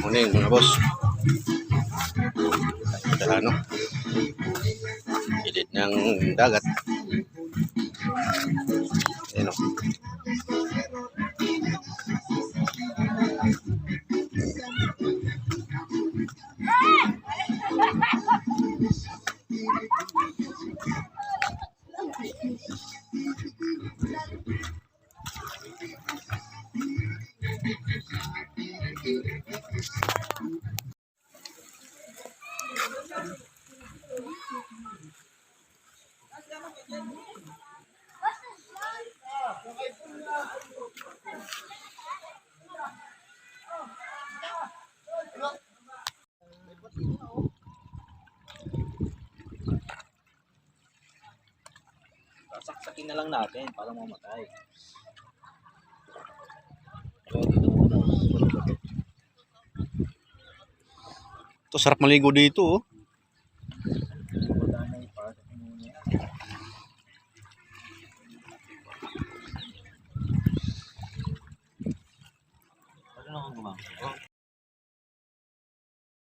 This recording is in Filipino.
Morning mga boss. Sa ano? Gilid ng dagat. Ayan o. Saksakin na lang natin para mamatay. Ito sarap maligo dito oh. Ano na kung gumamit?